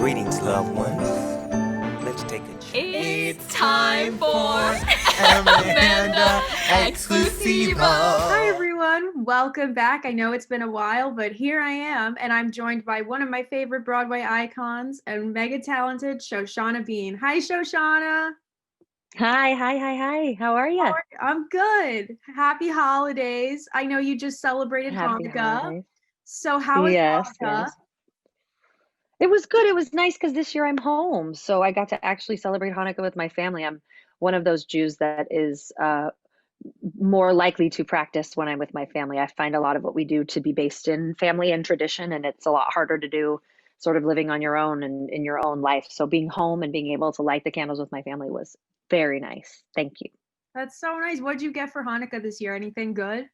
Greetings, loved ones. Let's take a trip. It's time for Amanda Exclusiva. Hi everyone, welcome back. I know it's been a while, but here I am, and I'm joined by one of my favorite Broadway icons and mega talented Shoshana Bean. Hi, Shoshana. Hi. How are you? I'm good. Happy holidays. I know you just celebrated Happy Hanukkah. holidays. So how was Yes, Hanukkah? yes. It was good. It was nice because this year I'm home, so I got to actually celebrate Hanukkah with my family. I'm one of those Jews that is more likely to practice when I'm with my family. I find a lot of what we do to be based in family and tradition, and it's a lot harder to do sort of living on your own and in your own life. So being home and being able to light the candles with my family was very nice. Thank you. That's so nice. What'd you get for Hanukkah this year? Anything good?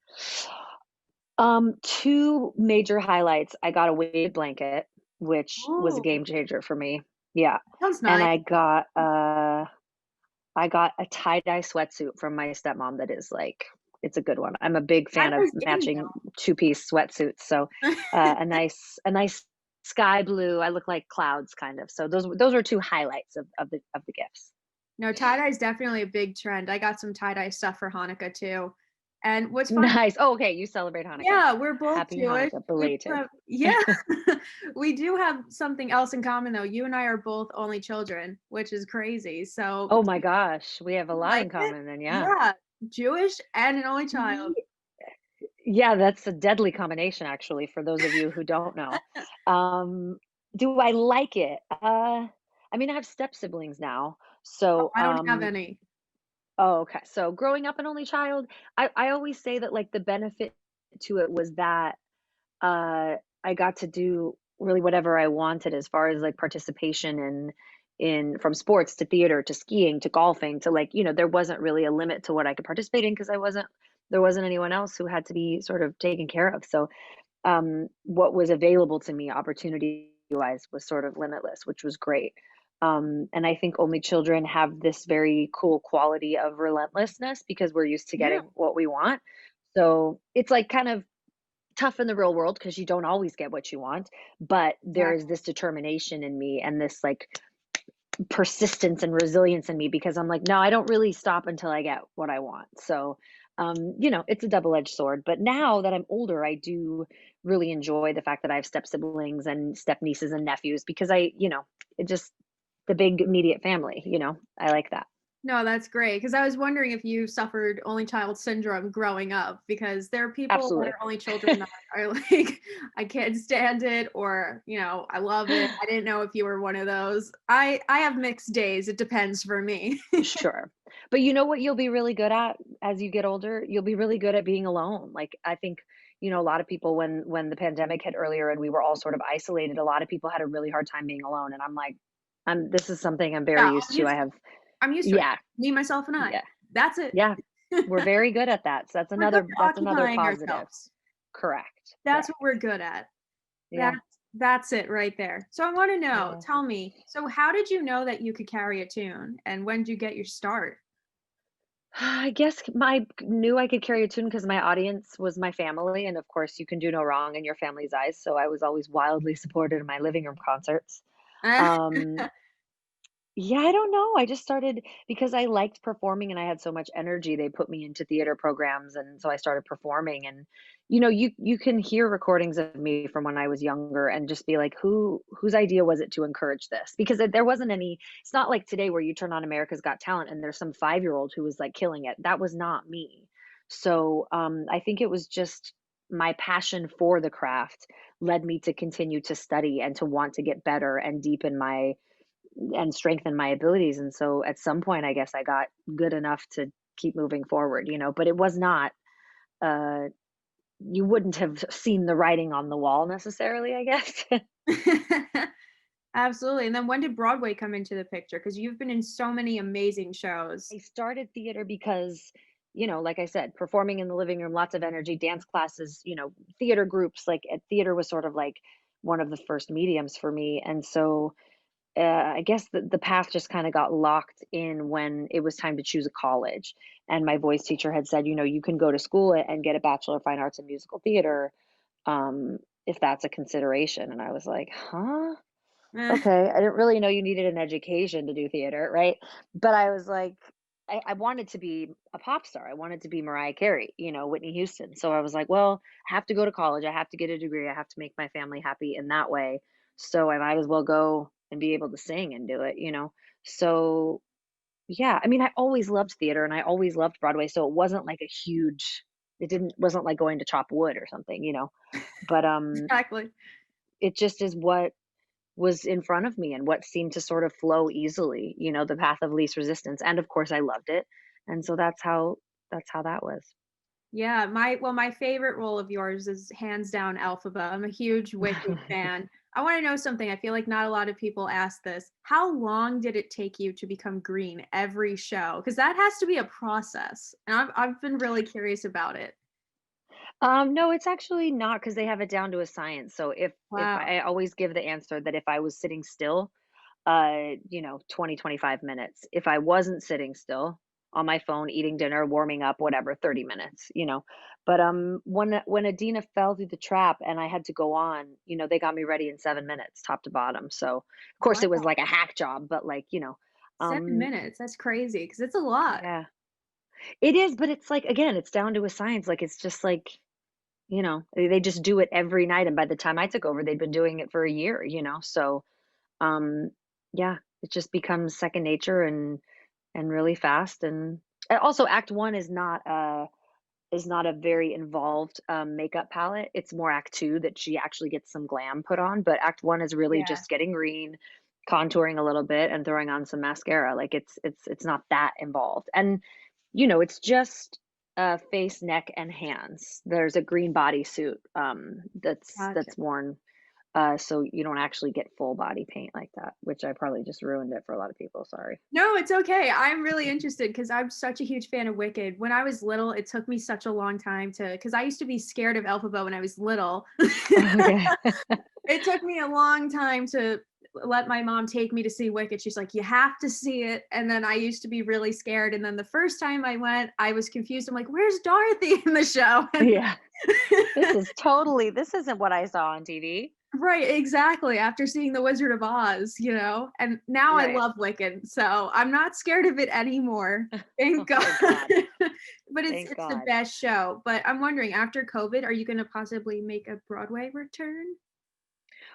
Two major highlights. I got a weighted blanket, which was a Ooh, game changer for me. Yeah. sounds And nice. I got a tie-dye sweatsuit from my stepmom that is like it's a good one. I'm a big That fan of was in matching two-piece sweatsuits. So a nice sky blue. I look like clouds kind of. So those were two highlights of the gifts. No, tie-dye is definitely a big trend. I got some tie-dye stuff for Hanukkah too. And what's funny, Nice. Oh, okay. You celebrate Hanukkah. yeah, we're both Happy Jewish. Hanukkah, We belated. have, yeah, we do have something else in common though. You and I are both only children, which is crazy. So, Oh do my you gosh, we have a lot like in it? common then, yeah. Yeah, Jewish and an only child. Yeah, that's a deadly combination, actually, for those of you who don't know. Um, do I like it? I mean, I have step siblings now. Oh, So, I don't have any. oh, okay. So growing up an only child, I always say that like the benefit to it was that I got to do really whatever I wanted as far as like participation in from sports to theater to skiing to golfing to like, there wasn't really a limit to what I could participate in because there wasn't anyone else who had to be sort of taken care of. So what was available to me opportunity wise was sort of limitless, which was great. And I think only children have this very cool quality of relentlessness because we're used to Yeah, getting what we want. So it's like kind of tough in the real world because you don't always get what you want, but there is exactly. this determination in me and this like persistence and resilience in me because I'm like, no, I don't really stop until I get what I want. So, it's a double-edged sword. But now that I'm older, I do really enjoy the fact that I have step siblings and step nieces and nephews because it just the big immediate family, I like that. No, that's great. Because I was wondering if you suffered only child syndrome growing up, because there are people that Absolutely. are only children that are like, I can't stand it, or, I love it. I didn't know if you were one of those. I have mixed days. It depends for me. Sure. But you know what you'll be really good at as you get older? You'll be really good at being alone. Like I think, a lot of people when the pandemic hit earlier and we were all sort of isolated, a lot of people had a really hard time being alone. And I'm like, this is something I'm very Yeah, used to. I have I'm used to it. yeah, Me, myself, and I. yeah, That's it. yeah. We're very good at that. So We're good at that's another occupying positive. ourselves. Correct. That's what Correct. we're good at. Yeah. That's that's it right there. So I want to know, Yeah. tell me, so how did you know that you could carry a tune, and when did you get your start? I guess I knew I could carry a tune because my audience was my family, and of course, you can do no wrong in your family's eyes. So I was always wildly supported in my living room concerts. Um, yeah, I don't know. I just started because I liked performing and I had so much energy. They put me into theater programs, and so I started performing. And you can hear recordings of me from when I was younger and just be like, whose idea was it to encourage this? Because there wasn't any. It's not like today where you turn on America's Got Talent and there's some 5-year-old who was like killing it. That was not me. So I think it was just my passion for the craft led me to continue to study and to want to get better and deepen my and strengthen my abilities. And so at some point, I guess I got good enough to keep moving forward, but it was not, uh, you wouldn't have seen the writing on the wall necessarily, I guess. Absolutely. And then when did Broadway come into the picture? Because you've been in so many amazing I shows. started theater because, like I said, performing in the living room, lots of energy, dance classes, theater groups, like theater was sort of like one of the first mediums for me. And so I guess the path just kind of got locked in when it was time to choose a college. And my voice teacher had said, you can go to school and get a Bachelor of Fine Arts in Musical Theater if that's a consideration. And I was like, huh? Eh, okay, I didn't really know you needed an education to do theater, right? But I was like, I wanted to be a pop star. I wanted to be Mariah Carey, Whitney Houston. So I was like, well, I have to go to college. I have to get a degree. I have to make my family happy in that way. So I might as well go and be able to sing and do it. So yeah, I mean, I always loved theater and I always loved Broadway. So it wasn't like a huge, wasn't like going to chop wood or something. But exactly. it just is what was in front of me and what seemed to sort of flow easily, the path of least resistance. And of course I loved it. And so that's how that was. Yeah, my favorite role of yours is hands down Elphaba. I'm a huge Wicked fan. I want to know something. I feel like not a lot of people ask this. How long did it take you to become green every show? Because that has to be a process, and I've been really curious about it. No, it's actually not because they have it down to a science. So if Wow. I always give the answer that if I was sitting still, 20, 25 minutes. If I wasn't sitting still on my phone, eating dinner, warming up, whatever, 30 minutes. But when Adina fell through the trap and I had to go on, they got me ready in 7 minutes, top to bottom. So of course it was Wow. like a hack job, but like, 7 minutes. That's crazy because it's a lot. yeah, it is, but it's like again, it's down to a science. Like it's just like, they just do it every night. And by the time I took over, they'd been doing it for a year. So um yeah, it just becomes second nature and really fast. And also act one is not a very involved makeup palette. It's more act two that she actually gets some glam put on, but act one is really Yeah. just getting green, contouring a little bit and throwing on some mascara. Like it's not that involved. And it's just face, neck, and hands. There's a green bodysuit that's Gotcha. that's worn, so you don't actually get full body paint like that, which I probably just ruined it for a lot of people. Sorry. No, it's okay. I'm really interested because I'm such a huge fan of Wicked. When I was little, it took me such a long time because I used to be scared of Elphaba when I was little. Okay. It took me a long time to let my mom take me to see Wicked. She's like, you have to see it. And then I used to be really scared. And then the first time I went, I was confused. I'm like, where's Dorothy in the show? And Yeah. This isn't what I saw on TV. right, exactly. After seeing The Wizard of Oz. And now I Right. love Wicked, so I'm not scared of it anymore. Oh, Thank God. thank God. But it's Thank it's the God. best show. But I'm wondering, after COVID, are you gonna possibly make a Broadway return?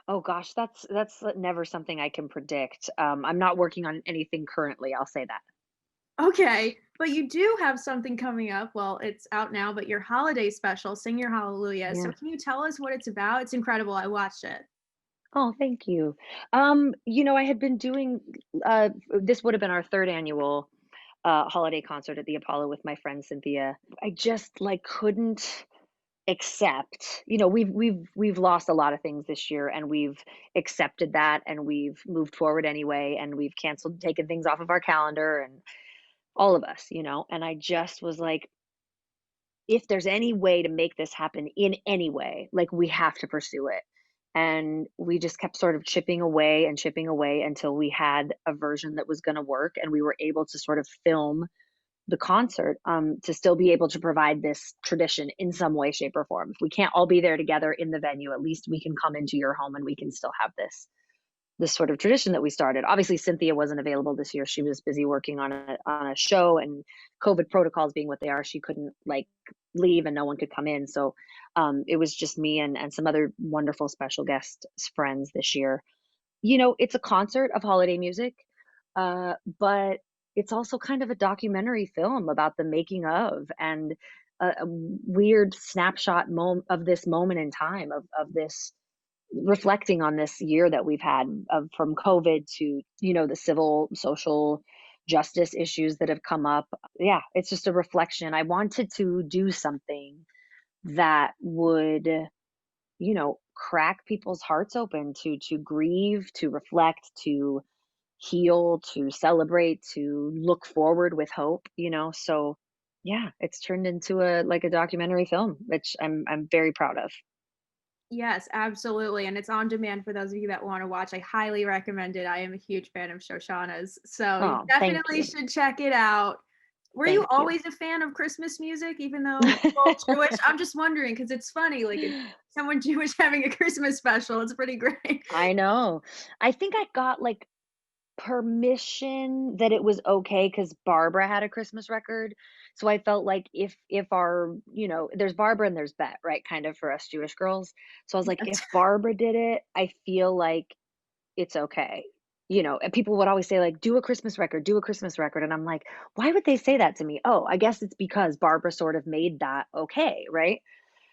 Oh gosh, that's never something I can predict. I'm not working on anything currently, I'll say that. Okay, but you do have something coming up. Well, it's out now, but your holiday special, Sing Your Hallelujah. So Yeah. can you tell us what it's about? It's incredible. I watched it. Oh, thank you. I had been doing this would have been our third annual holiday concert at the Apollo with my friend Cynthia. I just like couldn't accept, we've lost a lot of things this year and we've accepted that and we've moved forward anyway and we've canceled taken things off of our calendar and all of us. And I just was like, if there's any way to make this happen in any way, like we have to pursue it. And we just kept sort of chipping away until we had a version that was going to work and we were able to sort of film the concert, to still be able to provide this tradition in some way, shape, or form. If we can't all be there together in the venue, at least we can come into your home and we can still have this sort of tradition that we started. Obviously, Cynthia wasn't available this year. She was busy working on a show, and COVID protocols being what they are, she couldn't like leave, and no one could come in. So it was just me and some other wonderful special guest friends this year. It's a concert of holiday music, but it's also kind of a documentary film about the making of and a weird snapshot of this moment in time of this reflecting on this year that we've had of from COVID to the civil social justice issues that have come up. Yeah, it's just a reflection. I wanted to do something that would crack people's hearts open to grieve, to reflect, to heal, to celebrate, to look forward with hope. So yeah, it's turned into a documentary film, which I'm very proud of. Yes, absolutely. And it's on demand for those of you that want to watch. I highly recommend it. I am a huge fan of Shoshana's. So you Oh, thank definitely you. should check it out. Were you Thank you. always a fan of Christmas music, even though you're both Jewish? I'm just wondering because it's funny. Like someone Jewish having a Christmas special. It's pretty great. I know. I think I got like permission that it was okay because Barbara had a Christmas record. So I felt like if our, there's Barbara and there's Bet, right? Kind of for us Jewish girls. So I was like, if Yes. Barbara did it, I feel like it's okay. And people would always say like, do a Christmas record, do a Christmas record. And I'm like, why would they say that to me? Oh, I guess it's because Barbara sort of made that okay, right?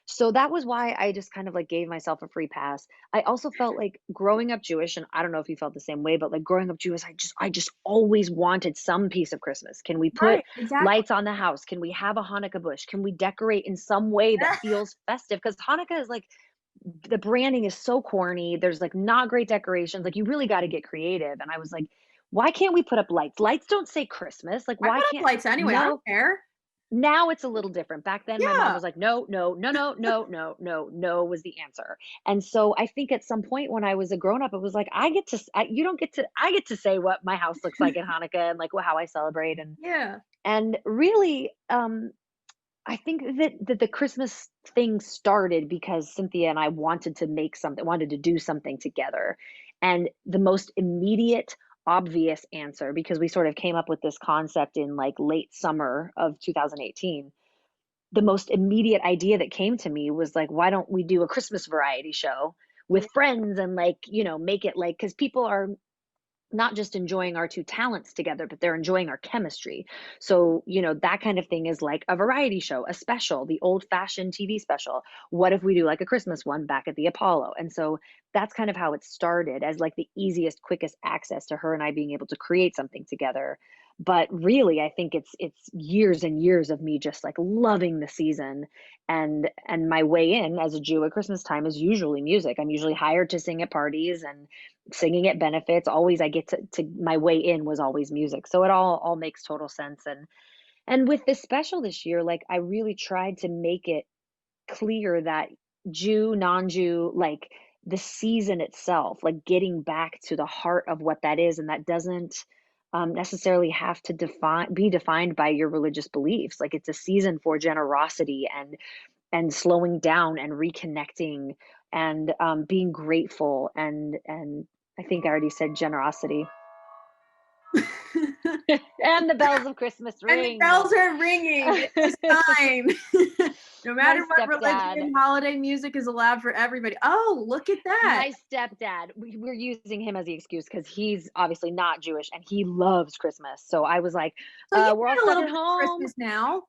So that was why I just kind of like gave myself a free pass. I also felt like growing up Jewish, and I don't know if you felt the same way, but like growing up Jewish, I just always wanted some piece of Christmas. Can we put Right, exactly. lights on the house? Can we have a Hanukkah bush? Can we decorate in some way that feels festive? Because Hanukkah is like the branding is so corny. There's like not great decorations. Like you really got to get creative. And I was like, why can't we put up lights? Lights don't say Christmas. Like I why put up can't lights anyway. I no? don't care. Now it's a little different. Back then, my mom Yeah. was like, no, no, no, no, no, no, no, no was the answer. And so I think at some point when I was a grown up, it was like, you don't get to, I get to say what my house looks like at Hanukkah and like how I celebrate. Yeah. And really, I think that the Christmas thing started because Cynthia and I wanted to make something, wanted to do something together. And the most immediate, obvious answer, because we sort of came up with this concept in like late summer of 2018, the most immediate idea that came to me was like, why don't we do a Christmas variety show with friends and like, make it like, because people are not just enjoying our two talents together, but they're enjoying our chemistry. So, that kind of thing is like a variety show, a special, the old fashioned TV special. What if we do like a Christmas one back at the Apollo? And so that's kind of how it started as like the easiest, quickest access to her and I being able to create something together. But really, I think it's years and years of me just like loving the season and my way in as a Jew at Christmas time is usually music. I'm usually hired to sing at parties and singing at benefits. Always I get to my way in was always music. So it all makes total sense. And with this special this year, like I really tried to make it clear that Jew, non-Jew, like the season itself, like getting back to the heart of what that is, and that doesn't necessarily have to be defined by your religious beliefs. Like it's a season for generosity and slowing down and reconnecting and being grateful and I think I already said generosity. And the bells of Christmas And the ring. bells are ringing. It's a sign. No matter what religion, holiday music is allowed for everybody. Oh, look at that. My stepdad, we're using him as the excuse because he's obviously not Jewish and he loves Christmas. So I was like, So we're all a stuck little at bit of home. Christmas now.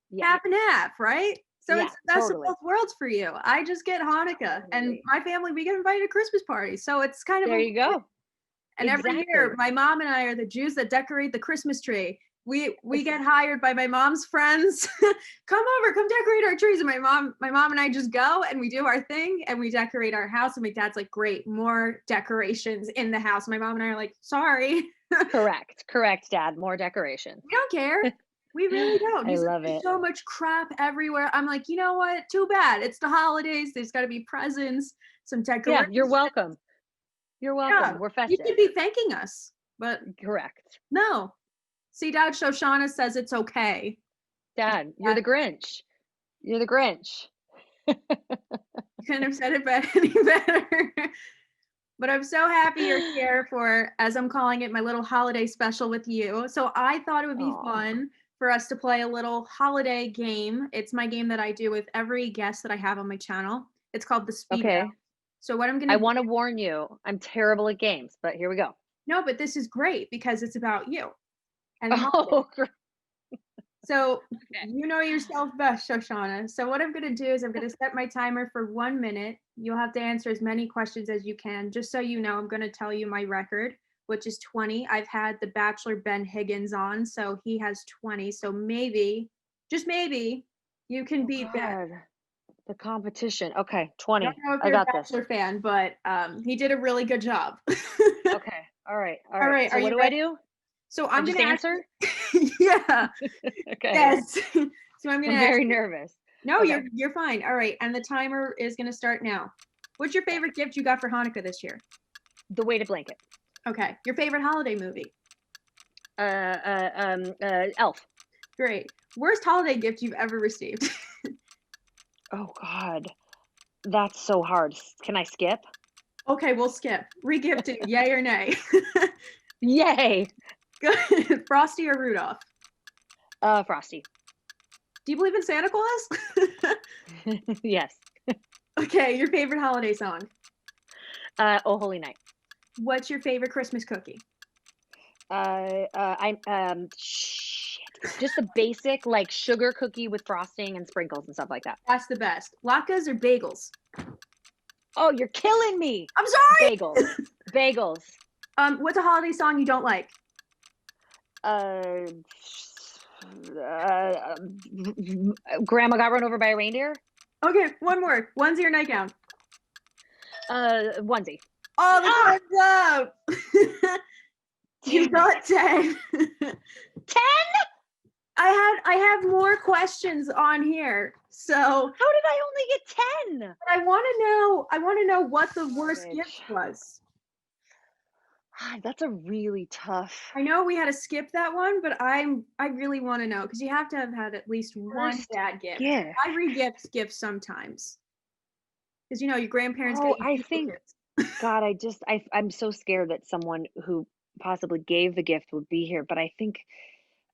Yeah. Half and half, right? So Yeah, it's the best totally. of both worlds for you. I just get Hanukkah, and my family, we get invited to Christmas parties. So it's kind of There you go. And every year, my mom and I are the Jews that decorate the Christmas tree. We get hired by my mom's friends. Come over, come decorate our trees. And my mom and I just go and we do our thing and we decorate our house. And my dad's like, great, more decorations in the house. My mom and I are like, sorry. Correct, Dad. More decoration. We don't care. We really don't. I love it. So much crap everywhere. I'm like, you know what? Too bad. It's the holidays. There's got to be presents, some decorations. Yeah, you're welcome. You're welcome. Yeah, we're festive. You should be thanking us, but correct. No. See, Dad, Shoshana says it's okay. Dad, you're the Grinch. You're the Grinch. You couldn't have said it any better. But I'm so happy you're here for, as I'm calling it, my little holiday special with you. So I thought it would be fun for us to play a little holiday game. It's my game that I do with every guest that I have on my channel. It's called the Speed Round. So what I'm going to I want to warn you, I'm terrible at games, but here we go. No, but this is great because it's about you. And so you know yourself best, Shoshana. So what I'm going to do is I'm going to set my timer for 1 minute. You'll have to answer as many questions as you can. Just so you know, I'm going to tell you my record, which is 20. I've had the Bachelor Ben Higgins on, so he has 20. So maybe, just maybe, you can beat that. The competition. Okay, 20. I don't know if you're a Bachelor fan, but he did a really good job. Okay. All right. So what do I do? So I'm going to answer. Yeah. Okay. Yes. So I'm going to. I'm very nervous. No, you're fine. All right, and the timer is going to start now. What's your favorite gift you got for Hanukkah this year? The weighted blanket. Okay. Your favorite holiday movie? Elf. Great. Worst holiday gift you've ever received? Oh God. That's so hard. Can I skip? Okay, we'll skip. Regifting, yay or nay? Yay! Good. Frosty or Rudolph? Frosty. Do you believe in Santa Claus? Yes. Okay, your favorite holiday song? Oh Holy Night. What's your favorite Christmas cookie? Shit. Just the basic like sugar cookie with frosting and sprinkles and stuff like that. That's the best. Latkes or bagels? Oh, you're killing me. I'm sorry. Bagels. What's a holiday song you don't like? Grandma got run over by a reindeer. Okay, one more. Onesie or nightgown? Onesie. Oh, the time's up. You got 10. 10? I have more questions on here. So how did I only get 10? I want to know what the worst gift was. God, that's a really tough. I know we had to skip that one, but I really want to know because you have to have had at least one bad gift. Yeah. I re-gift gifts sometimes because your grandparents. Oh, get you I think. God, I'm so scared that someone who possibly gave the gift would be here, but I think,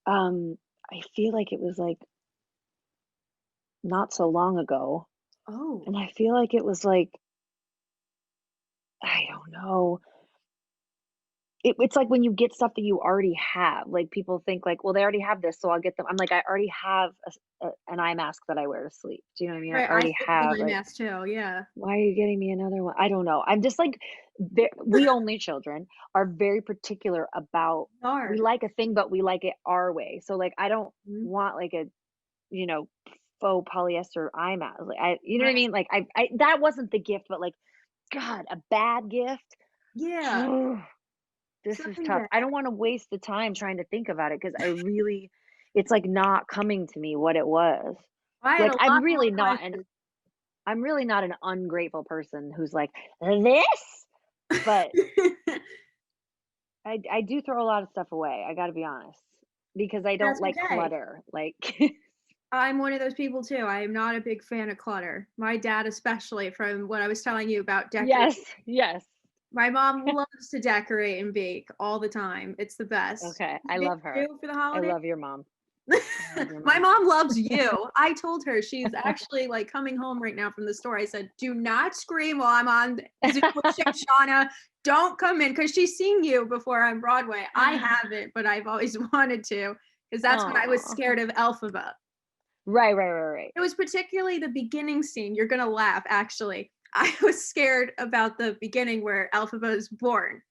I feel like it was like not so long ago, Oh, and I feel like it was like, I don't know. It's like when you get stuff that you already have, like people think like, well, they already have this, so I'll get them. I'm like, I already have an eye mask that I wear to sleep. Do you know what I mean? right. I already have. I Like, mask too. Yeah. why are you getting me another one? I don't know. I'm just like, we only children are very particular about. We like a thing, but we like it our way. So like, I don't want like a, faux polyester eye mask. Like, you know what I mean? Like I that wasn't the gift, but like, God, a bad gift. Yeah. This is tough. I don't want to waste the time trying to think about it because it's like not coming to me what it was. Like I'm really not an ungrateful person who's like this, but I do throw a lot of stuff away. I got to be honest because I don't like clutter. Like I'm one of those people too. I am not a big fan of clutter. My dad, especially, from what I was telling you about decorating. Yes. My mom loves to decorate and bake all the time. It's the best. Okay, I love her. For the holiday? I love your mom. My mom loves you. I told her she's actually like coming home right now from the store. I said, do not scream while I'm on Zoom with Shoshana. Don't come in because she's seen you before on Broadway. I haven't, but I've always wanted to because that's when I was scared of Elphaba. Right. It was particularly the beginning scene. You're going to laugh, actually. I was scared about the beginning where Elphaba is born.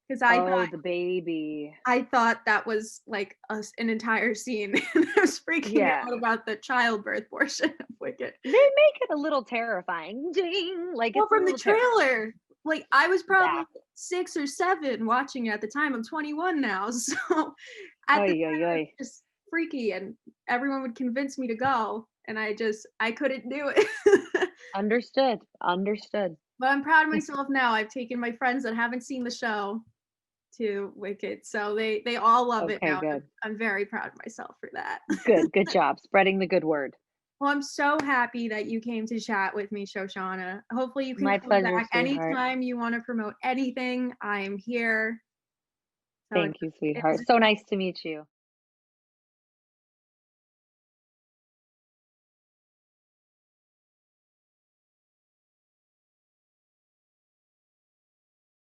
Because I thought the baby. I thought that was like an entire scene. And I was freaking out about the childbirth portion of Wicked. They make it a little terrifying. Ding! Like well, from the trailer. Like I was probably 6 or 7 watching it at the time. I'm 21 now. So at the time, it was just freaky and everyone would convince me to go. And I couldn't do it. Understood. But I'm proud of myself now. I've taken my friends that haven't seen the show to Wicked. So they all love it now. Good. I'm very proud of myself for that. Good job. Spreading the good word. Well, I'm so happy that you came to chat with me, Shoshana. Hopefully you can come back anytime you want to promote anything. I am here. Thank you, sweetheart. So nice to meet you.